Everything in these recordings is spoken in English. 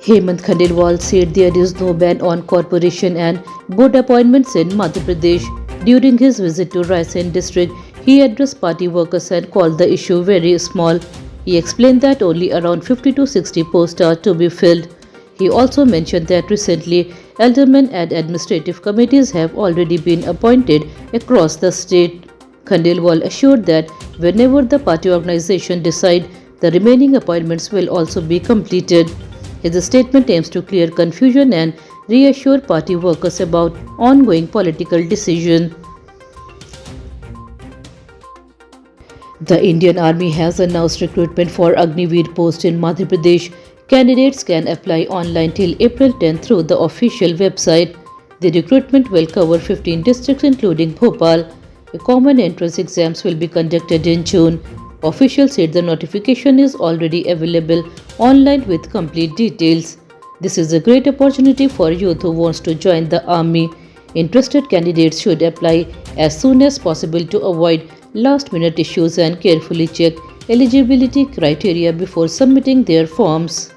Hemant Khandelwal said there is no ban on corporation and board appointments in Madhya Pradesh. During his visit to Raisen district, he addressed party workers and called the issue very small. He explained that only around 50 to 60 posts are to be filled. He also mentioned that recently aldermen and administrative committees have already been appointed across the state. Khandelwal assured that whenever the party organization decide, the remaining appointments will also be completed. His statement aims to clear confusion and reassure party workers about ongoing political decision. The Indian Army has announced recruitment for Agniveer post in Madhya Pradesh. Candidates can apply online till April 10 through the official website. The recruitment will cover 15 districts including Bhopal. The common entrance exams will be conducted in June. Officials said the notification is already available online with complete details. This is a great opportunity for youth who wants to join the army. Interested candidates should apply as soon as possible to avoid last-minute issues and carefully check eligibility criteria before submitting their forms.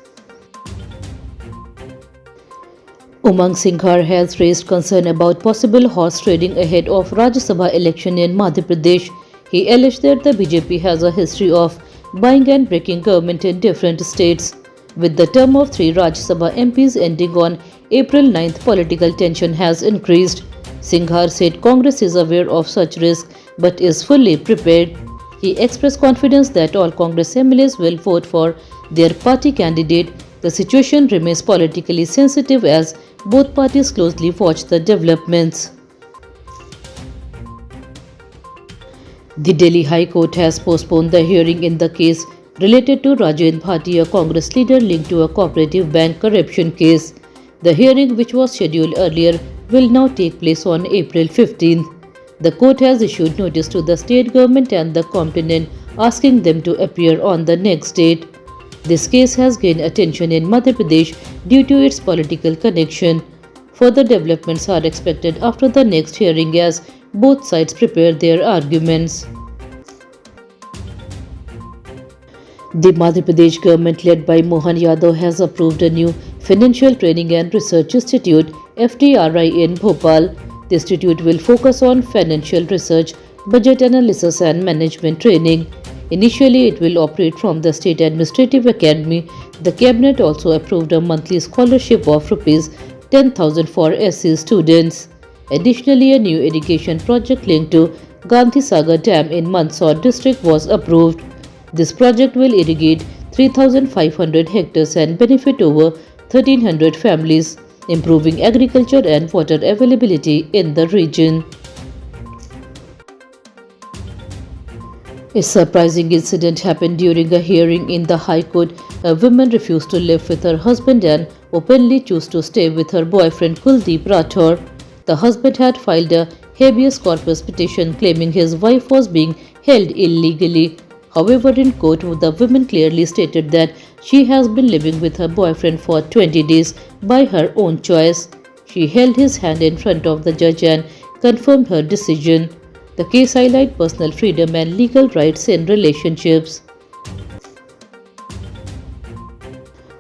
Umang Singhar has raised concern about possible horse trading ahead of Rajya Sabha election in Madhya Pradesh. He alleged that the BJP has a history of buying and breaking government in different states. With the term of 3 Rajya Sabha MPs ending on April 9th, political tension has increased. Singhar said Congress is aware of such risk but is fully prepared. He expressed confidence that all Congress MLAs will vote for their party candidate. The situation remains politically sensitive as both parties closely watch the developments. The Delhi High Court has postponed the hearing in the case related to Rajendra Bhatia, a Congress leader linked to a cooperative bank corruption case. The hearing, which was scheduled earlier, will now take place on April 15th. The court has issued notice to the state government and the complainant asking them to appear on the next date. This case has gained attention in Madhya Pradesh due to its political connection. Further developments are expected after the next hearing as both sides prepare their arguments. The Madhya Pradesh government led by Mohan Yadav has approved a new Financial Training and Research Institute FTRI in Bhopal. The institute will focus on financial research, budget analysis and management training. Initially, it will operate from the State Administrative Academy. The cabinet also approved a monthly scholarship of Rs 10,000 for SC students. Additionally, a new irrigation project linked to Gandhi Sagar Dam in Mandsaur district was approved. This project will irrigate 3,500 hectares and benefit over 1,300 families, improving agriculture and water availability in the region. A surprising incident happened during a hearing in the High Court. A woman refused to live with her husband and openly chose to stay with her boyfriend Kuldeep Rathore. The husband had filed a habeas corpus petition claiming his wife was being held illegally. However, in court, the woman clearly stated that she has been living with her boyfriend for 20 days by her own choice. She held his hand in front of the judge and confirmed her decision. The case highlights personal freedom and legal rights in relationships.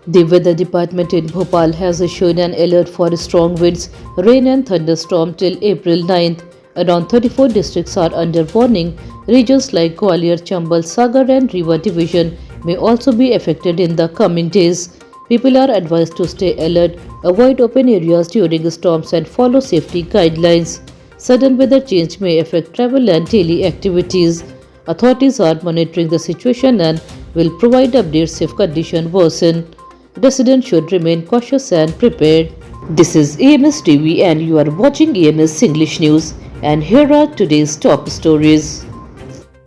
The Weather Department in Bhopal has issued an alert for strong winds, rain and thunderstorm till April 9th. Around 34 districts are under warning. Regions like Gwalior, Chambal, Sagar and Rewa division may also be affected in the coming days. People are advised to stay alert, avoid open areas during storms and follow safety guidelines. Sudden weather change may affect travel and daily activities. Authorities are monitoring the situation and will provide updates if conditions worsen. Residents should remain cautious and prepared. This is AMS TV and you are watching AMS English News, and here are today's top stories.